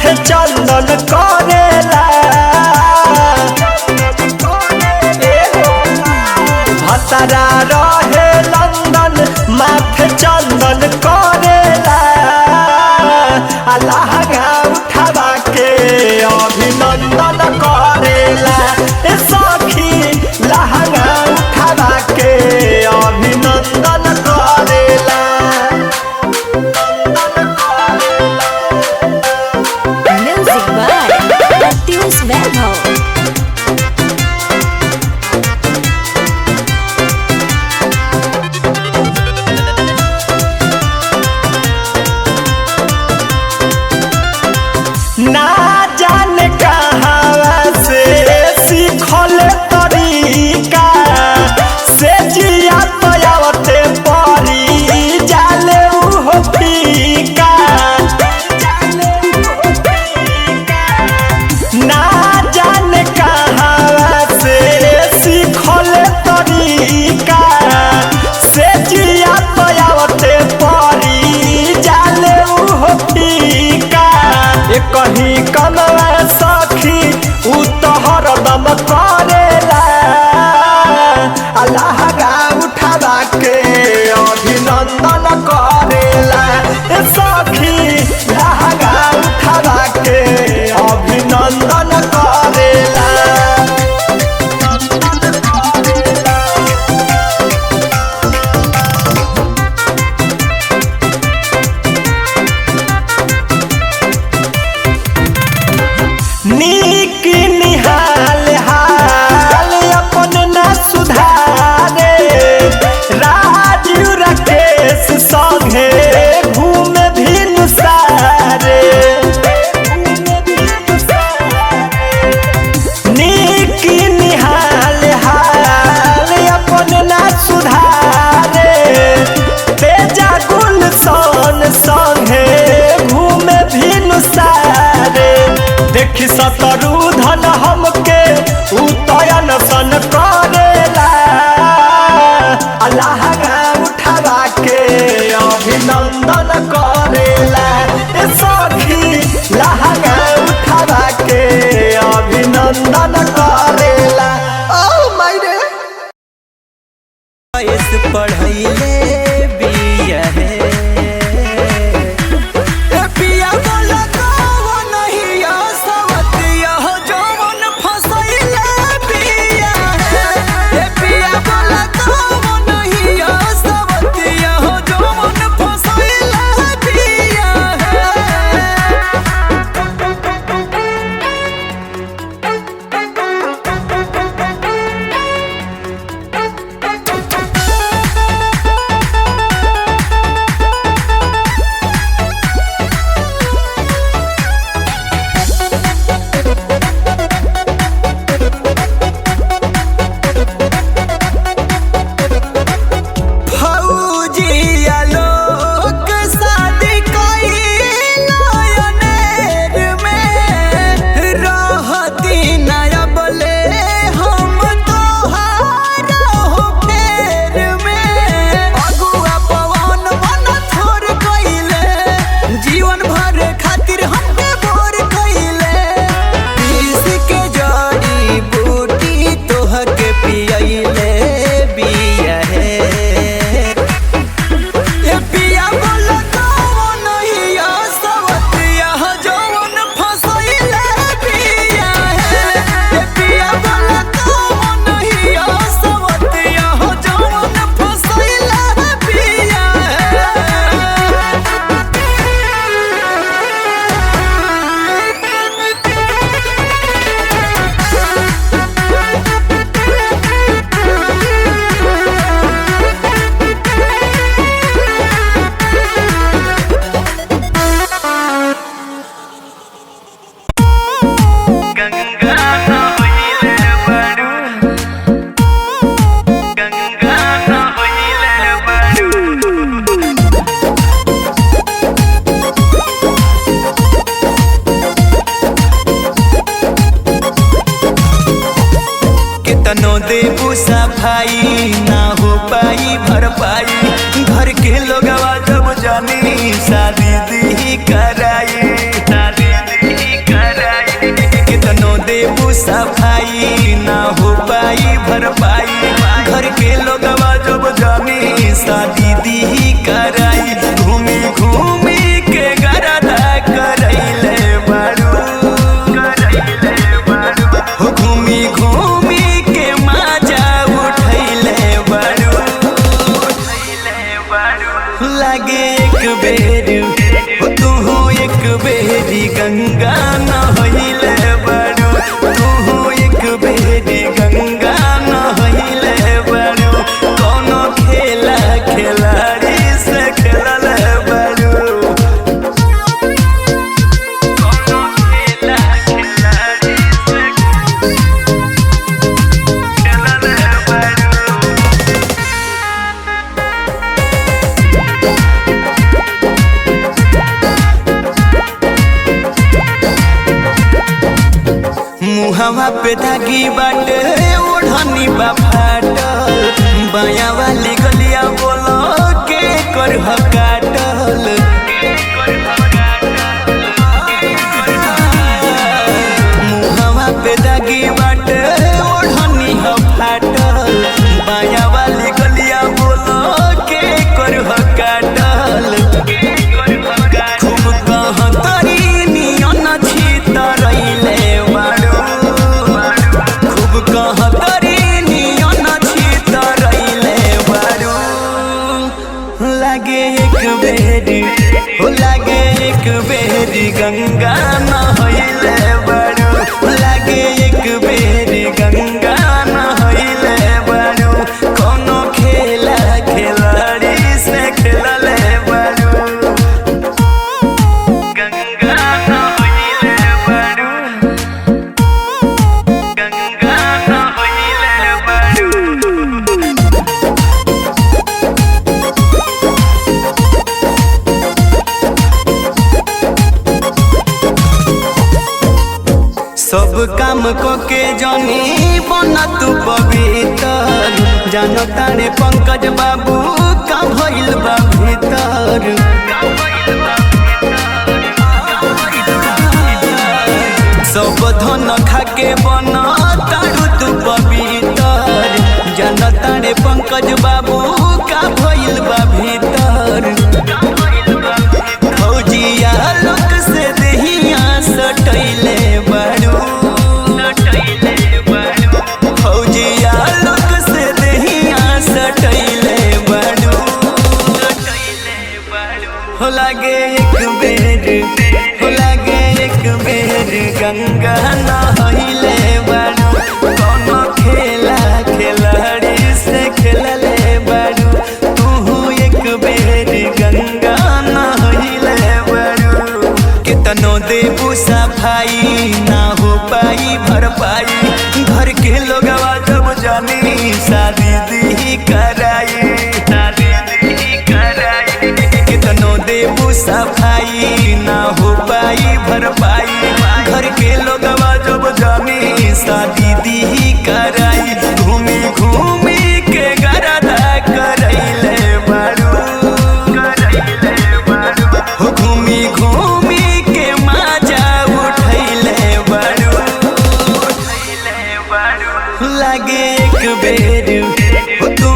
माथे चंदन करेला भतरा रहे लंदन माथे चंदन करेला लहंगा उठावा के अभिनंदन करेला सखी लहंगा उठावा के अभिनंदन करेला। Music by Matheus Webhall. ना जाने कहाँ से सीखल तरीका से जिया पयावते परी जाले उहो फीका ना जाने कहाँ से सीखल तरीका से जिया पयावते परी जाले उहो फीका कहीं कमवा सखी उ तो हरदम करेला लहंगा उठावा के अभिनंदन करेला सखी लहंगा उठावा के अभिनंदन करेला। नीक निहाल हाल अपन न सुधारे राजू राकेश संगे घूमे भिन सारे नीक निहाल हाल अपन न सुधारे तेजा गुलशन संगे घूमे भिन सारे देखी शत्रुधन हमके उतयन सन करेला लहंगा उठावा के अभिनंदन करेला सखी लहंगा उठावा के अभिनंदन करेला। ओ मायरे पढ़ैले बिया है देबू सफाई ना हो पाई भरपाई घर के लोगवा जब जानी शादी दी कराई शादी दी भाई ना हो पाई भरपाई। घर के लोग जब जानी शादी दी कराई। घूमी घूमी के गरदा करैले बारू हो घूमी घूमी के मजा उठैले बारू। लागे एक बेर हो तू एक बेरी गंगा नहैले बारू। तू एक बेरी गंगा नहैले बारू। कोनो खेला खिलाड़ी से खेलल बारू। कोनो खेला खिलाड़ी से खेलल बारू। मुहवा पे दागी बाटे ओढ़नी बा फाटल। बाया वाली गलिया बोलो के कर काटल। मुहवा पे दागी बाटे ओढ़नी ह फाटल। बाया वाली गलिया बोलो के कर काटल। खूब कहतरी नियन छितरैले बारू। खूब कहतरी नियन छितरैले बारू। लागे एक बेरी हो लागे एक बेरी गंगा नहैले बारू। लागे एक बेरी गंगा नहैले बारू। कोनो खेला खिलाड़ी से खेलले बारू। गंगा नहैले बारू। गंगा नहैले बारू। सब काम के जनी बना तू पवित्र। जानो तारे पंकज बाबू का भइल बा भीतर। सब धन खाके बना तारू तू पवित्र। जानो तारे पंकज बाबू का भइल बा भीतर। फौजिया लोक से देहिया सटैले बारू। फौजिया लोक से देहिया सटैले बारू। हो लागे एक बेर हो लागे एक बेर गंगा नहैले बारू। कोनो खेला खिलाड़ी से खेलले बारू। तू एक बेर गंगा नहैले बारू। कितनो देबू सफाई ना हो पाई भरपाई। घर के लोग जब जानी शादी दी कराई। शादी दी कराई। कितनो देबू सफाई ना हो पाई भरपाई। घर के लोग जब जानी शादी दी कराई। घूमी घूमी के गरदा करैले बारू। हो घूमी घूमी के मजा उठैले बारू। लागे एक बेर हो तू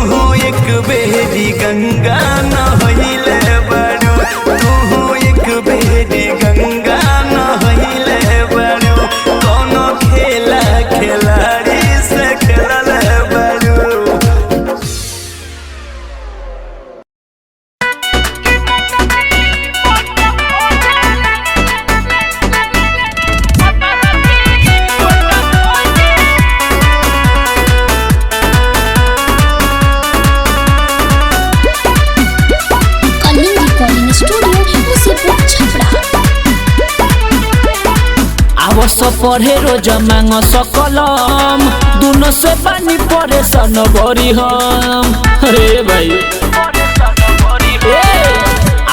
एक बेरी गंगा नहैले बारू। तू एक बेरी गंगा नहैले बारू। कोनो खेला खिलाड़ी से खेलल बारू। Kalinga recording studio Musipur Chhapra. आवस पढ़े रोज मांग सकलम। दोनों से पानी परेशान बरी हम। अरे भाई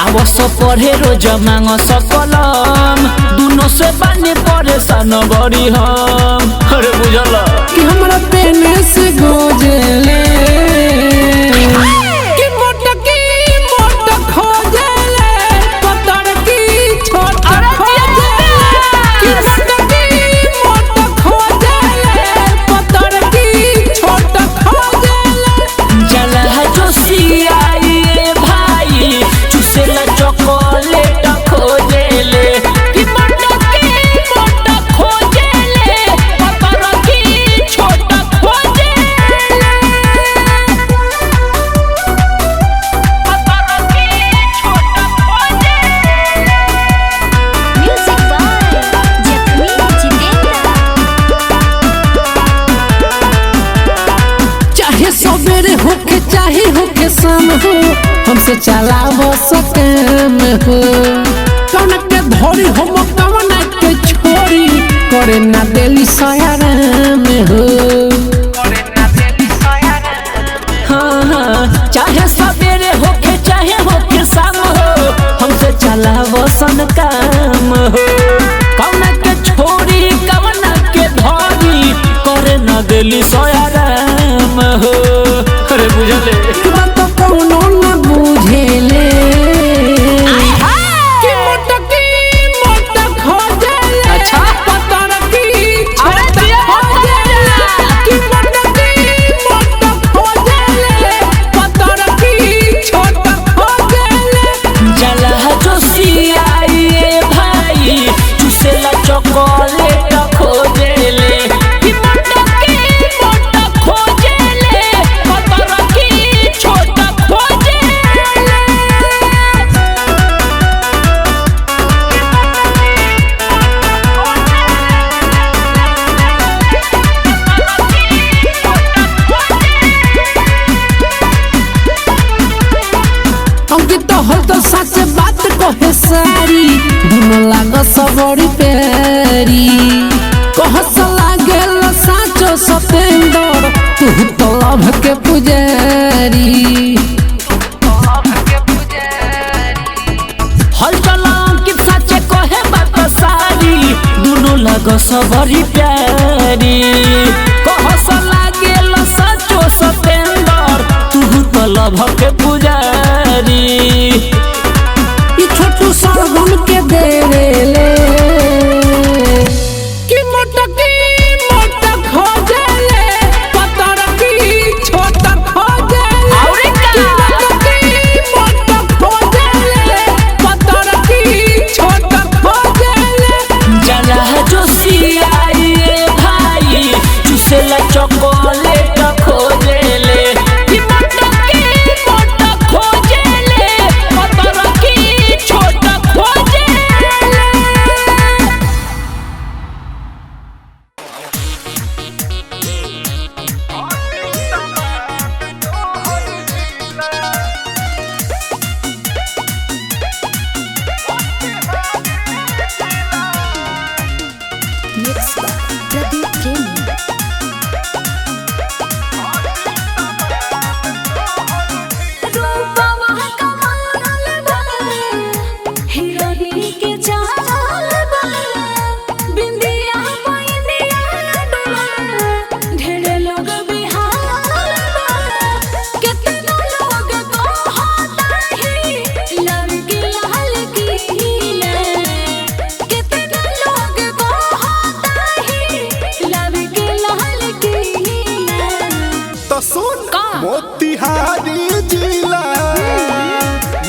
आवस पढ़े रोज मांग सकलम। दोनों से पानी परेशान बरी हम। अरे बुझल कि हमरा तेने से गोजले कि मोटकी मोट खोजले पतर की छोट खोजले कि मोटकी मोट खोजले के सम हो हमसे चला बस काम हो कौन के धोरी हम कौन के छोरी करे ना देली सयाराम हो हाँ हाँ चाहे सवेरे होके चाहे होके शाम हो हमसे चला बसन काम हो कौन के छोरी कौन के धोरी करे ना देली सयाराम हो अरे बुझले बात कौनो ना बुझेले कि मोटा खोजेले अच्छा पतर की छोटा खोजेले कि मोटा खोजेले पतर की छोटा खोजेले जला जोशियाए भाई चुसेला चॉकलेट खोजेले कि मोटा खोजेले पतर की छोटा खोजेले हमके तो हर तो सच बात कहे सारी दुनो लाग सबरी पेरी कहस लागेल साचो सतेंदर तू तो लभ के पुजारी हल चला कि सच कहे बात सारी दुनो लाग सबरी प्यारी कहस लागेल साचो सतेंदर तू तो लभ के पुजारी ई छोटू सरगुन के देवेले कि मोटा खोजेले पतर की छोटा खोजेले और मोटा खोजेले पतर की छोटा खोजेले जला जोशियाए भाई चुसेला चॉकलेट खोजेले कि मोटा खोजेले पतर की छोटा खोजेले Mix by Pradeep Jamie. तो सुन मोतिहारी जिला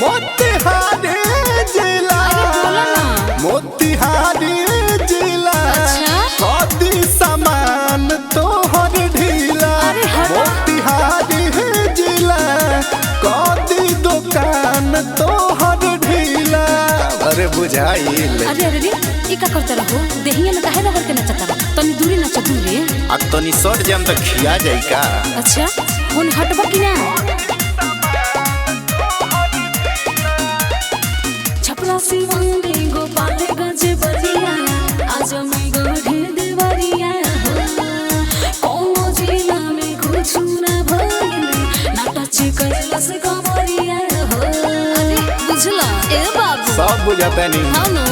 मोतिहारी जिला मोतिहारी जिला कदी सामान तोहर ढीला मोतिहारी जिला कदी दुकान तोहर ढीला अरे बुझाइल अरे अरे रे ई का करत रहो देहिया न काहे रगड़ के नचत रहो तनी दूरी नच दूरी आ तनी सट जाम त खिया जाई का अच्छा फोन हटबा कि ना छपरा सिवंदी गोपालगंज बलिया आज मैं गढ़े देवरिया कोनो जिला में कुछ ना भइल नाटा चिकलस गमरिया अरे बुझला ए बाबू सब बुझाता नहीं हानो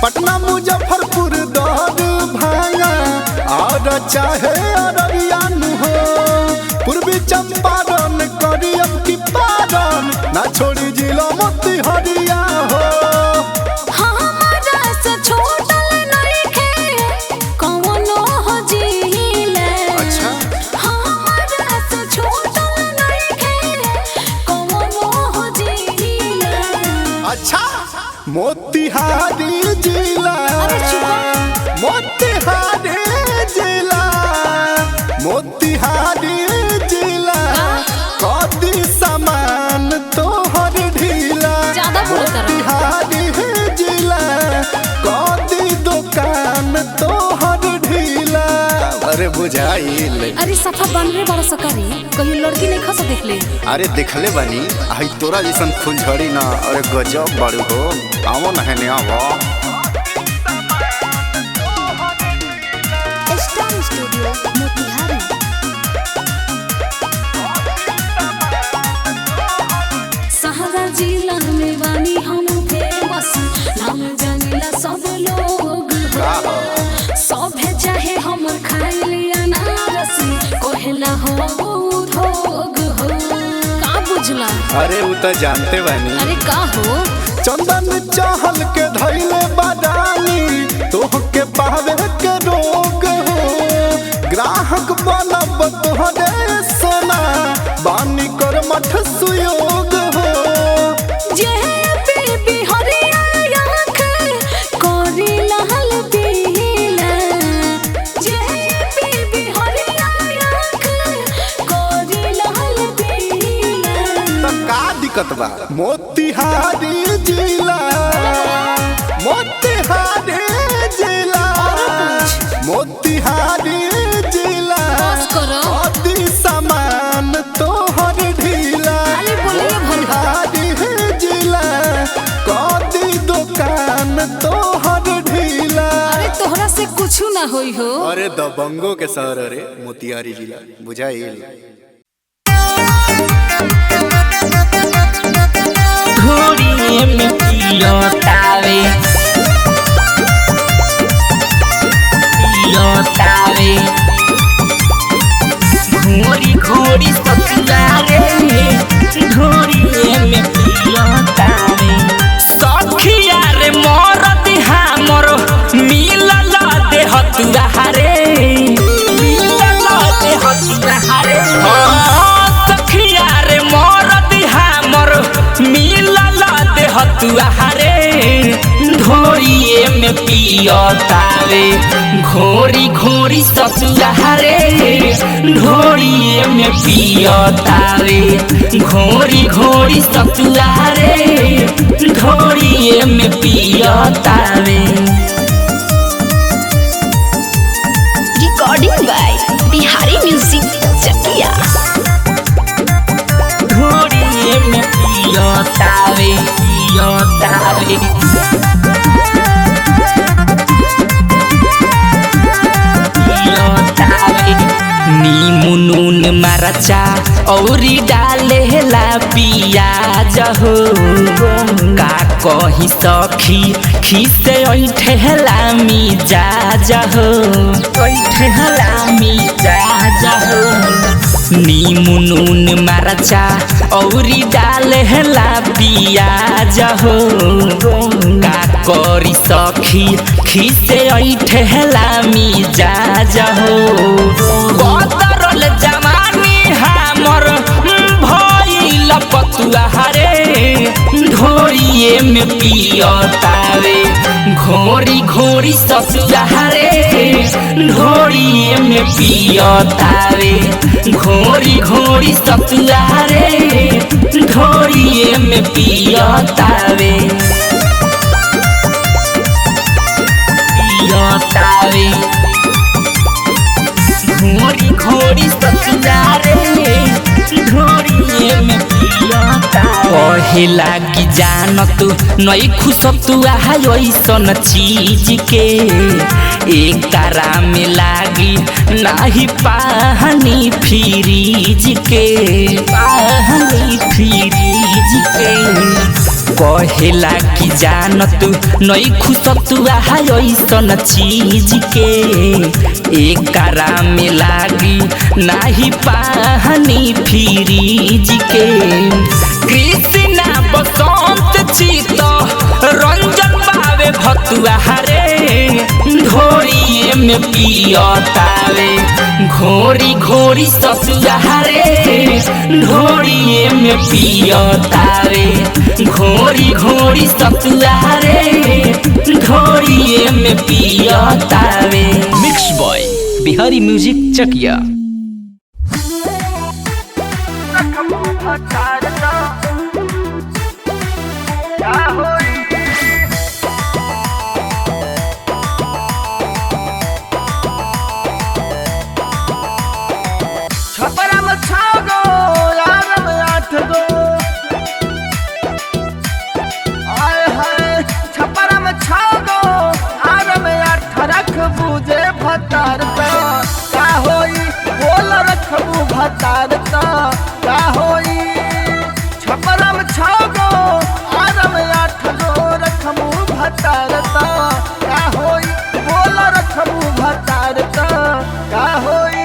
पटना मुजफ्फरपुर दौड़ भांगा और चाहे अररियान हो पूर्वी चंपारण करियम की पारण ना छोड़ी जिला मोतिहारिया हो हमारा से छोटल नइखे कौनो हो जिले अच्छा हमारा से छोटल नइखे कौनो हो जिले अच्छा मोतिहारी जिला मोतिहारी जिला मोतिहारी जिला कदी सामान तोहर ढीला ज्यादा बोलत रहो। मोतिहारी जिला कदी दुकान तोहर ढीला अरे बुझाइल। अरे सफा बनरे बड़ा सकारी कहीं लड़की नहीं खस देख ले। अरे देखले बानी आई तोरा जैसन फुलझड़ी ना। अरे गजब बड़ू हो। आवो नहने आवो। Star studio Motihari. सहारा जिला में बानी हम फेमस नाम जानिला सब लोग हो। सब है चाहे हम खाइलिया नारसी कोहला हो धोग हो। का बुझला? अरे वो तो जानते बानी। अरे का हो? चंदन चाहल के धैले बादानी तोह के पावे के रोग हो। ग्राहक बनब तोहरे सोना बानी कर मठ सुयोग हो। जे बेबी हरिया आँख कोरी लाल पीला। जे बेबी हरिया आँख कोरी लाल पीला। तो का दिक्कत बा? मोतिहारी जिला मोतिहारी जिला मोतिहारी जिला बस करो। अति सामान तोहर ढीला। खाली बोलिए भर। मोतिहारी जिला कदी दुकान तोहर ढीला। अरे तोहरा से कुछ ना होई हो। अरे दबंगो के शहर रे मोतिहारी जिला बुझाइल। घोड़ी में पियोतावे घोड़ी घोड़ी ससुरारे घोड़ी में पियोतावे। सखिया रे मरद हमर मिलल देहतुआ रे मिलल देहतुआ रे। सखिया रे मरद हमर मिलल देहतुआ रे। ढोरिए में पियोतावे घोरी घोरी ससुरा रे। ढोरिए में पियोतावे घोरी घोरी ससुरा रे। ढोरिए में पियोतावे। रिकॉर्डिंग बाय बिहारी म्यूजिक चकिया। घोड़िए में पियोतावे पियोतावे। नीमू नून मरचा औरी डालेला पियाज हो। का कही सखी खीसे ऐठेला मिजाज हो ऐठेला मिजाज हो। नीमू नून मरचा औरी डालेला पियाज हो। का करी सखी खीसे ऐठेला मिजाज हो। बदरल जवानी हमर भइल पतुआ रे। ढोरिए में पियोतावे घोरी घोरी ससुरा रे। ढोरिए में पियोतावे घोरी घोरी ससुरा रे। ढोरिए में पियोतावे पियोतावे घोड़ी घोड़ी ससुरा रे। ढोरिए में पियोतावे। कहेला कि जानत नई खुशबुआ ऐसन चीज के एकरा में लागी नाही पानी फ्रीज के पानी फ्रीज के। कहेला कि जानत नई खुशबुआ ऐसन चीज के एकरा में लागी नाही पानी फ्रीज के। कृष्णा बसंत चित रंजन बावे भतुआ रे। ढोरिए में पियोतावे घोरी घोरी ससुरा रे। ढोरिए में पियोतावे घोरी घोरी ससुरा रे। ढोरिए में पियोतावे। मिक्स बॉय बिहारी म्यूजिक चकिया। भतार त का होई छपरम 6 गो आरम 8 गो रखमू भतार त का होई बोल रखमू भतार त का होई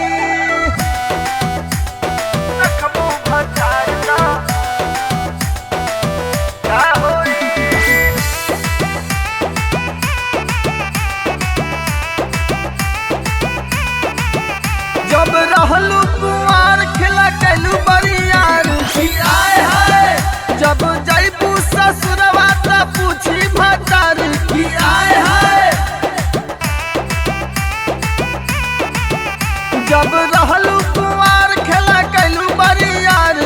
रखमू भतार त का होई जब रहलू कुआर खेला कैलू बरियार आए हाय जब जैबू ससुरवा त पूछी भतार की आए हाय जब रहलू कुआर खेला कैलू बरियार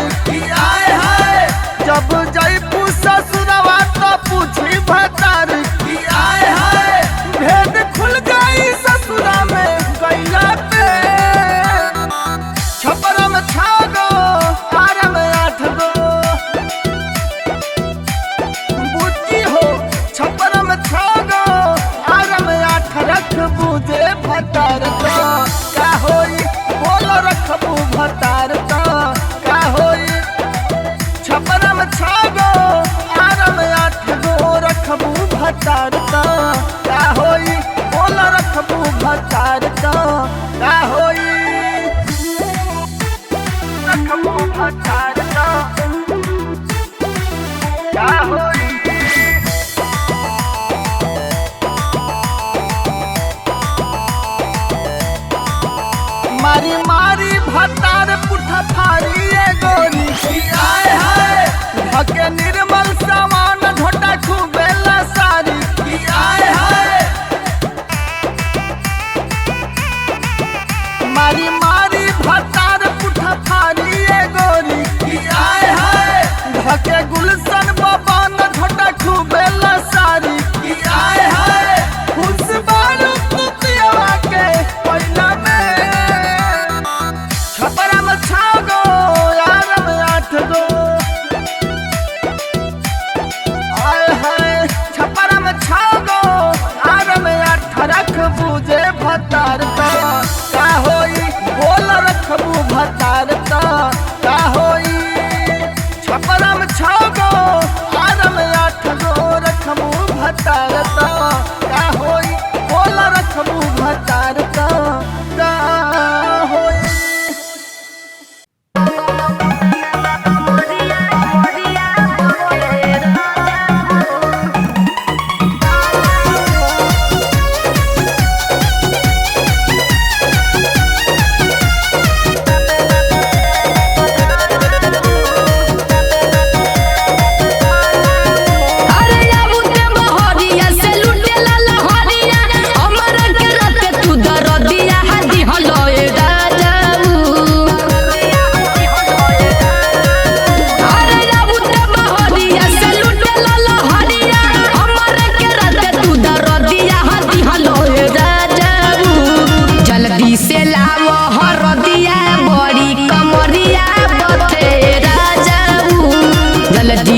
आए हाय जब जैबू ससुरवा त पूछी भतार की आए हाय भेद खुल गई ससुरा में गैला पे छपरम 6 गो आरम 8 गो बुद्धि हो छपरम 6 गो आरम 8 रख बूझे भतार तो का होई बोल रखबू भतार तो का होई छपरम 6 गो आरम 8 गो रखबू भतार तो का होई बोल रखबू भतार तो का होई रखबू भतार त का होई मारी मारी भतार पुठा फारी गोरी आए हाय धके निर्मल सामान घोटा खूबेला सारी आए हाय मारी मारी भतार पुठा फारी गोरी आए हाय धके गुलशन बबन घोटा खूबेला सारी आए हाय खुश बारू कुतिया के पहिला में छपरम 6 गो आरम 8 गो आए हाय छपरम 6 गो आरम 8 रख बूझे भतार त का होई बोल रखबू भतार त का होई छपरम 6 गो आरम 8 गो रखबू भतार त का होई बोल रखबू भतार त का होई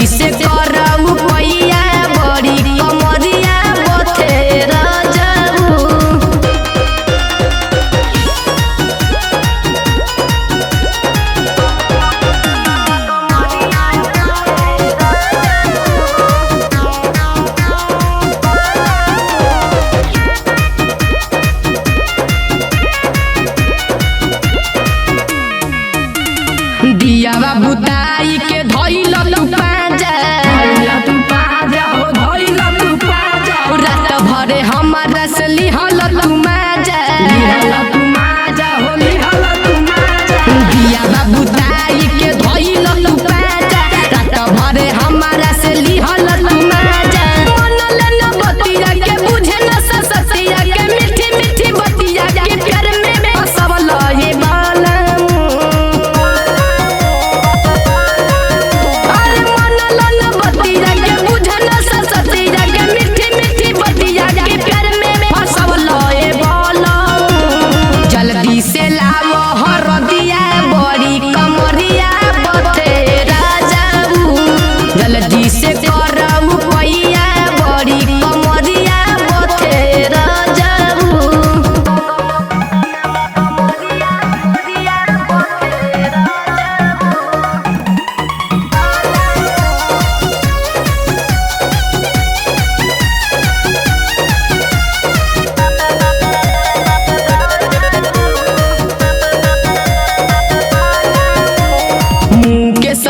से करऊ पैया बड़ी कमरिया बथे राजाऊ दियावा बुताई के धइल तू पाजा रात भरे हमारा से लिहल तू माजा दियावा बुताई के धइल तू पाजा रात भरे हमारा से लिहल तू माजा मन लेन बतिया के बुझे न ससतिया के मीठी मीठी बतिया के प्यार में फसवल हे बाला अरे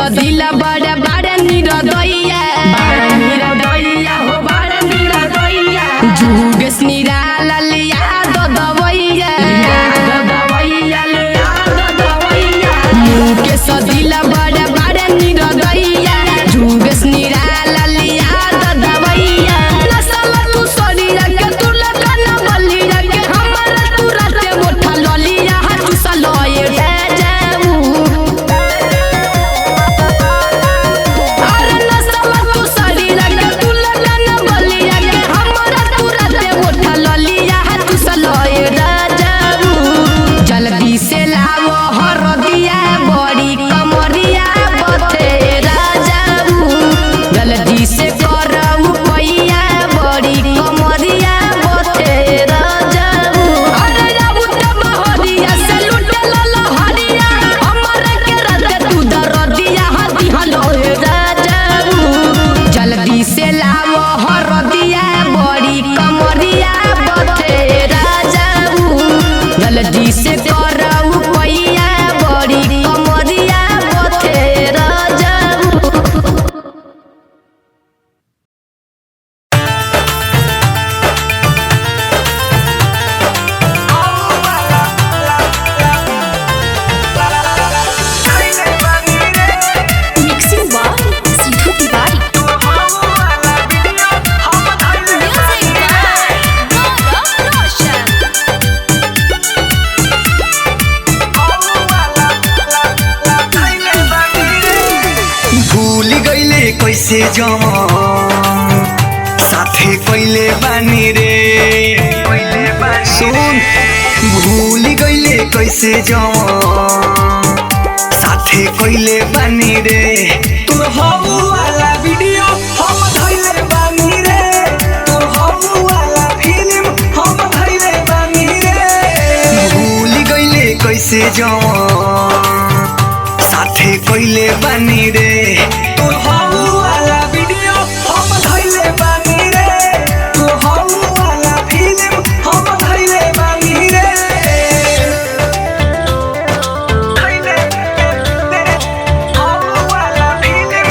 सदिला बड़ा बड़ा निरदैया हो बड़ा निरदैया जुगेश निराला लिया ददवैया मुके सदिला बड़ा बड़ा निरदैया जुगेश निराला लिया ददवैया नसला तू सरिया के तू लगन बलिया के हमरा तू राते मोठा ललिया हाथ सलोए जल्दी से करऊ पैया बड़ी कमरिया बथे राजाऊ। Mixing by Sidhu Tiwari. Music by Gaurav Roshan. भूल गईले कैसे जमा साथे कैले बानी रे सुन भूल गईले कैसे जमा साथे कैले बानी रे तोर हबू वाला वीडियो हम धइले बानी रे तोर हबू वाला फिल्म हम धइले बानी रे भूल गईले कैसे जमा साथे कैले बानी रे तोर हबू वाला वीडियो हम धइले बानी रे तोर हबू वाला फिल्म हम धइले बानी रे धइले हबू वाला फिल्म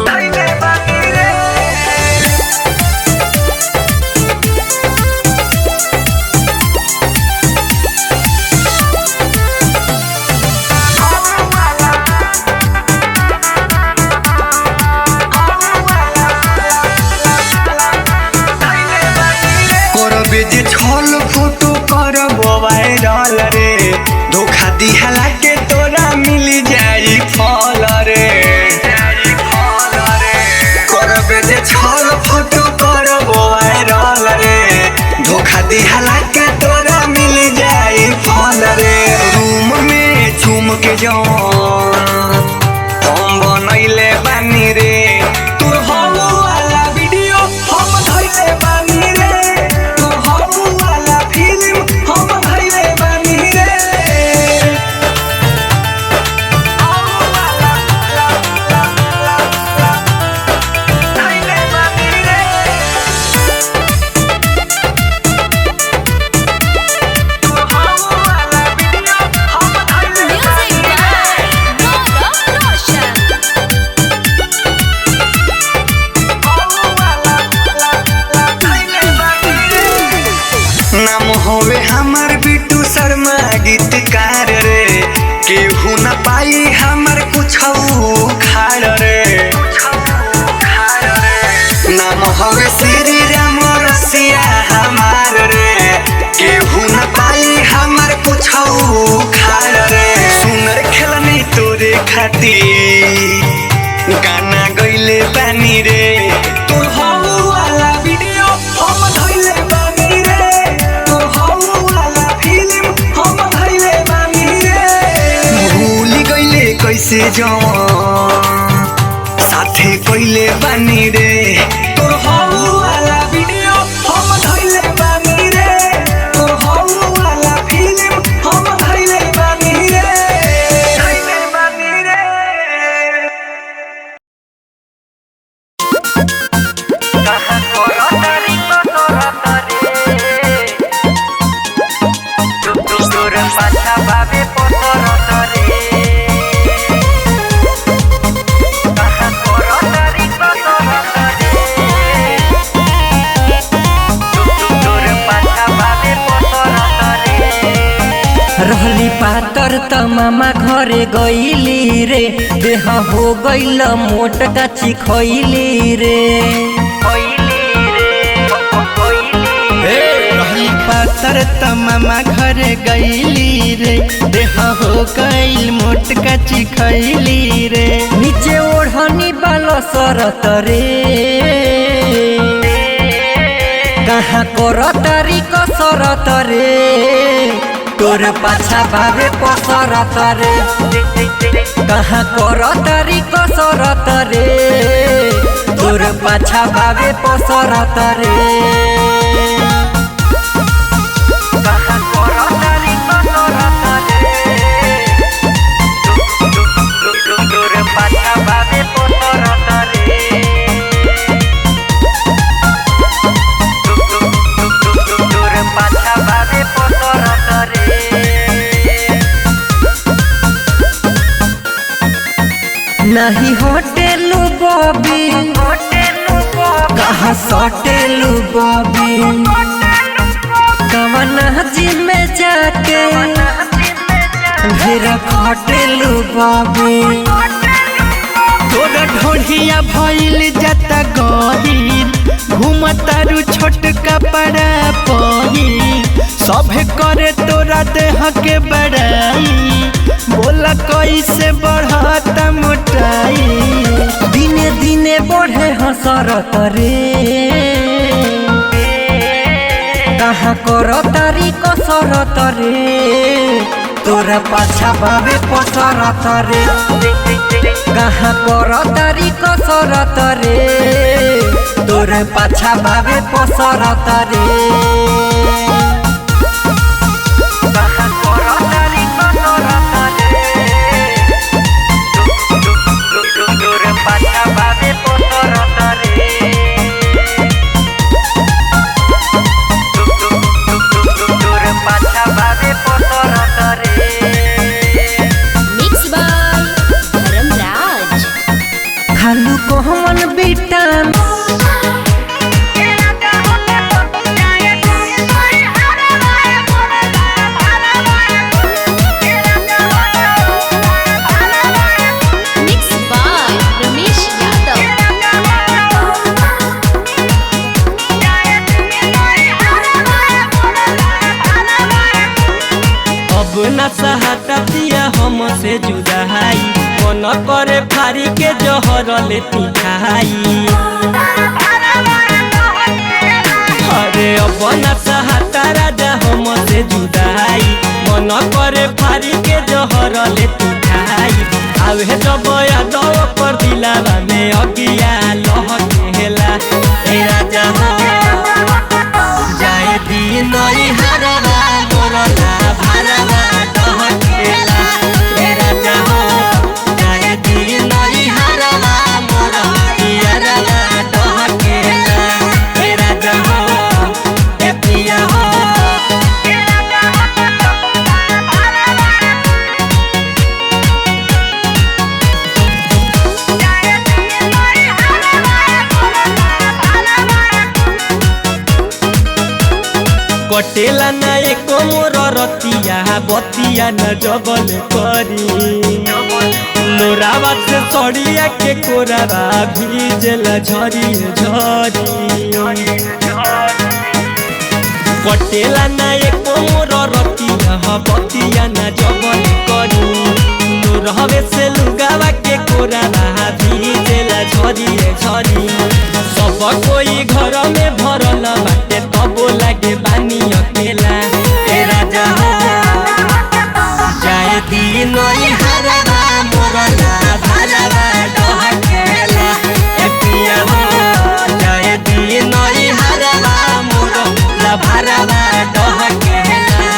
धइले बानी रे करबे जे छल फोटो करब वायरल रे धोखा दिहला के तोरा मिल जाई फल रे करबे जे छल फोटो करब वायरल रे धोखा दिहला के तोरा मिल जाई फल रे रूम में चुम के जाऊं हम बनैले बानी रे तोर हबू वाला वीडियो हम धइले बानी रे तोर हबू वाला फिल्म हम धइले बानी रे हबू वाला धइले बानी रे तोर हबू वाला वीडियो हम धइले म्यूजिक बाय गौरव रोशन। नाम होवे हमर बिट्टू शर्मा गीतकार रे केहू न पाई हमर कुछ खाड़ रे नाम होवे श्री राम रसिया हमार रे केहू न पाई हमर कुछ खाड़ रे सुनर खेलनी तोरे खातिर गाना गइले बानी रे तोर हबू वाला वीडियो हम धइले बानी रे तोर हबू वाला फिल्म हम धइले बानी रे भूल गइले कैसे जमा साथे कैले बानी रे तोर हबू वाला वीडियो हम धइले बानी रे तोर हबू वाला फिल्म हम धइले बानी रे धइले बानी रे कहाँ कोरो तारी कोरो तारे दूर पाछा बाबे पोतरो तारे घरे गईली रे देह हो गईल मोट काची खइली रे रहली पातर त मामा घरे गईली रे देह हो गईल मोट काची खइली रे नीचे ओढ़नी बालो सरत रे कहाँ करतारी कसरत रे तोर पाछा भावे पसरत रे कहाँ करतारी कसरत रे तोर पाछा भावे पसरत रे कहाँ करतारी कसरत रे तोर पाछा भावे पसरत रे नहीं होटेलू बॉबी कहाँ सटेलू बॉबी कवना जी में जाके फिर खटेलू बॉबी तोरा ढोढ़िया भइल जाता गहीर घूमतारू छोट कपड़ा पहिर सभे करे तोरा देह के बड़ाई बोला कैसे बढ़ता मोटाई दिने दिने बढ़े हसरत रे कहाँ करतारी कसरत रे तोरा पाछा भावे पसरत रे कहाँ करतारी कसरत रे तोरा पाछा भावे पसरत रे कहाँ करतारी कसरत रे तोरा पाछा भावे पसरत रे तोरा पाछा भावे पसरत रे Mixed by Dharam Raj. खालू कोहमन vitamin Mixed by Ramesh Yadav. अब न सहाता दिया हमसे जुदाई मन करे फारी के जहर लेती खाई अरे अब न सहाता राजा हमसे जुदाई मन करे फारी के जहर लेती खाई आवे जब यादव पर दिलावा में अगिया लहकेला ए राजा हो जाए दिन हरवा मोरला भरवा दहकेला ए राजा हो जाए दिन हरवा मोरला दहकेला ए राजा हो ए पिया हो कटेला ना एको मोर रतिया बतिया न जबल करी मोरावा से सड़िया के कोरावा भीजला झरी झरी कटेला ना एको मोर रतिया बतिया न जबल करी मोरहवे से लुगावा के कोरावा भीजला झरी झरी सब कोई घर में भरल बाटे तबो लागे बानी अकेला ए राजा हो जाए दिन हरवा मोरला भरवा दहकेला ए पिया हो जाए दिन हरवा मोरला भरवा दहकेला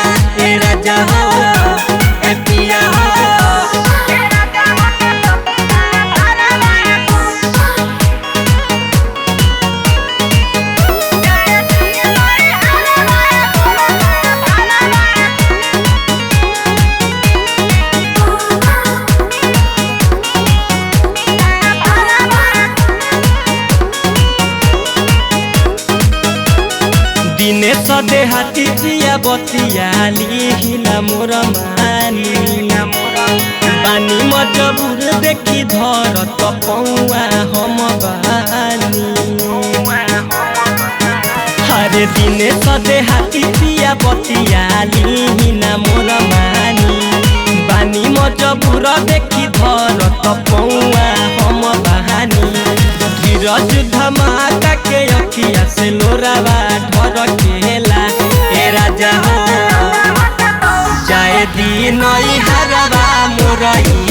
ए राजा हो ए पिया हो दिने सदे हाथी जिया बतिया लिहिला मोर मानी मजबूर देखी धरत पौआ हम बानी हरे दिने सदे हाथी पिया बतियाली ना मोर मानी बानी मजबूर देखी धरत पौआ हम बहानी धीरज धमाका के अखिया से लोरावा ढर केला ए राजा हो जाए दिन हरवा मोरई